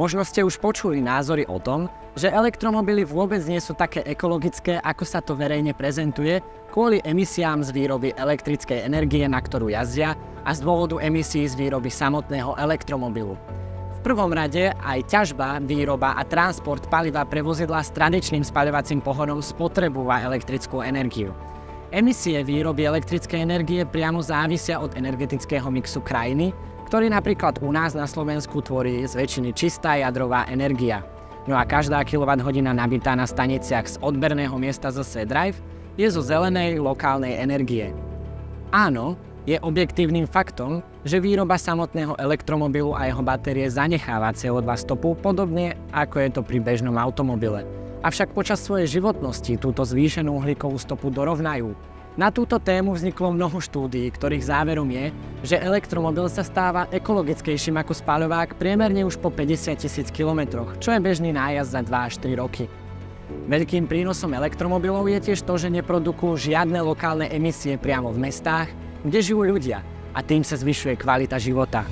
Možno ste už počuli názory o tom, že elektromobily vôbec nie sú také ekologické, ako sa to verejne prezentuje, kvôli emisiám z výroby elektrickej energie, na ktorú jazdia, a z dôvodu emisí z výroby samotného elektromobilu. V prvom rade aj ťažba, výroba a transport paliva pre vozidlá s tradičným spaľovacím pohonom spotrebúva elektrickú energiu. Emisie výroby elektrickej energie priamo závisia od energetického mixu krajiny, ktorý napríklad u nás na Slovensku tvorí z väčšiny čistá jadrová energia. No a každá kWh nabitá na staniciach z odberného miesta zo C-Drive je zo zelenej lokálnej energie. Áno, je objektívnym faktom, že výroba samotného elektromobilu a jeho batérie zanecháva CO2 stopu podobne ako je to pri bežnom automobile. Avšak počas svojej životnosti túto zvýšenú uhlíkovú stopu dorovnajú. Na túto tému vzniklo mnoho štúdií, ktorých záverom je, že elektromobil sa stáva ekologickejším ako spaľovák priemerne už po 50 000 kilometroch, čo je bežný nájazd za 2 až 3 roky. Veľkým prínosom elektromobilov je tiež to, že neprodukujú žiadne lokálne emisie priamo v mestách, kde žijú ľudia, a tým sa zvyšuje kvalita života.